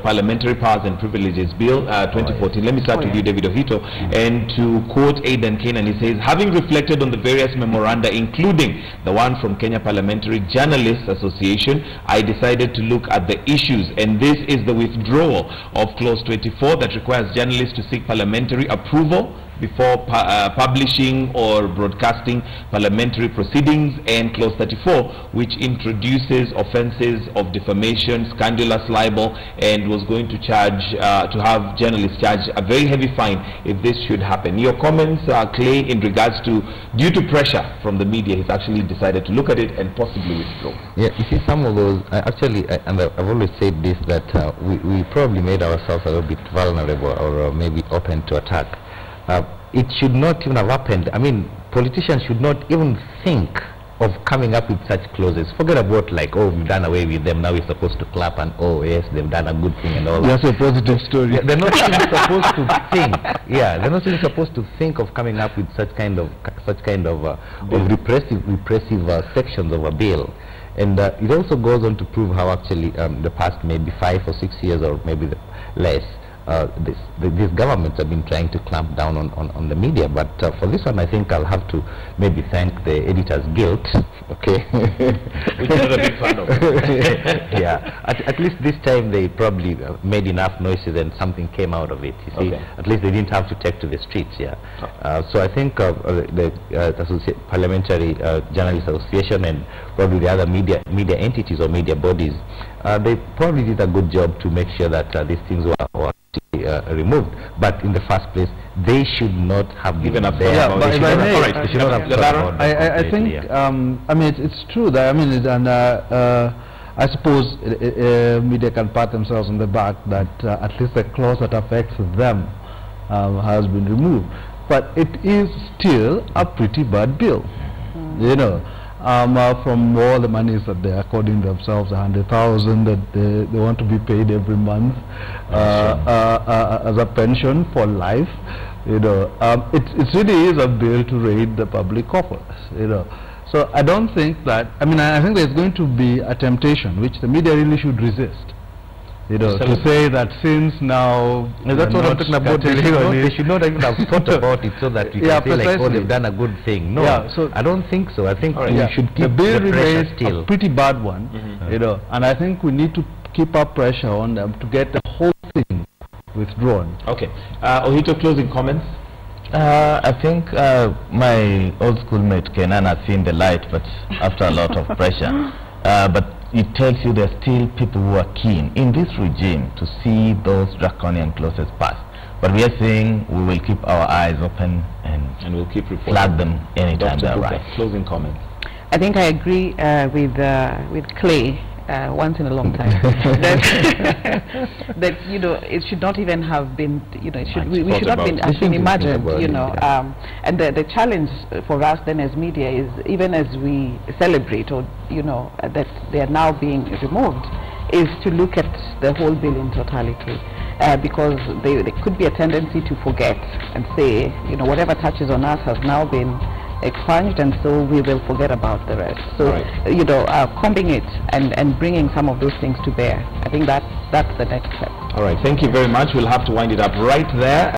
Parliamentary Powers and Privileges Bill 2014. Let me start with you, David Ohito. And to quote Aidan Kane, he says, having reflected on the various memoranda, including the one from Kenya Parliamentary Journalists Association, I decided to look at the issues, and this is the withdrawal of Clause 24 that requires journalists to seek parliamentary approval before publishing or broadcasting parliamentary proceedings, and Clause 34, which introduces offences of defamation, scandalous libel, and was going to charge, to have journalists charge a very heavy fine if this should happen. Your comments, Clay, in regards to, due to pressure from the media, he's actually decided to look at it and possibly withdraw. Yeah, you see, some of those, actually, and I've always said this, that we probably made ourselves a little bit vulnerable, or maybe open to attack. It should not even have happened. I mean, politicians should not even think of coming up with such clauses. Forget about like, oh, we've done away with them, now we're supposed to clap, and oh yes, they've done a good thing and all that. That's a positive story. They're not even supposed to think. Yeah, they're not even supposed to think of coming up with such kind of repressive sections of a bill. And it also goes on to prove how actually the past maybe 5 or 6 years, or maybe less, these governments have been trying to clamp down on the media. But for this one, I think I'll have to maybe thank the Editors Guild, okay? Which is not a big fan of. Yeah, at least this time they probably made enough noises and something came out of it, you see. Okay. At least they didn't have to take to the streets, yeah. So I think the Parliamentary Journalists Association and probably the other media entities or media bodies, they probably did a good job to make sure that these things were removed. But in the first place, they should not have given up there. Yeah, but if I may, I think, I mean, it's true that, I mean, I suppose media can pat themselves on the back that at least the clause that affects them has been removed. But it is still a pretty bad bill, you know. From all the monies that they're according themselves, 100,000 that they want to be paid every month as a pension for life, you know, it really is a bill to raid the public coffers, you know. So I don't think that, I mean, I think there's going to be a temptation which the media really should resist. You know, to say that since now, that's what I'm talking about. They should not even have thought about it so that we can say like, oh, they've done a good thing. No, yeah, so I don't think so. I think we should keep the bill remains a pretty bad one, you know, and I think we need to keep up pressure on them to get the whole thing withdrawn. Okay, Ohito, closing comments. I think my old schoolmate Kenan has seen the light, but after a lot of pressure. But it tells you there's still people who are keen in this regime to see those draconian clauses passed. But we are saying we will keep our eyes open and we'll keep reporting. Flag them anytime they arrive. Closing comments. I think I agree with Clay. Once in a long time, that you know, it should not even have been, you know, it should, we should not have been imagined, you know. And the challenge for us then as media is, even as we celebrate, or you know, that they are now being removed, is to look at the whole bill in totality, because there could be a tendency to forget and say, you know, whatever touches on us has now been expunged, and so we will forget about the rest. So, you know, combing it and bringing some of those things to bear, I think that's the next step. All right, thank you very much. We'll have to wind it up right there.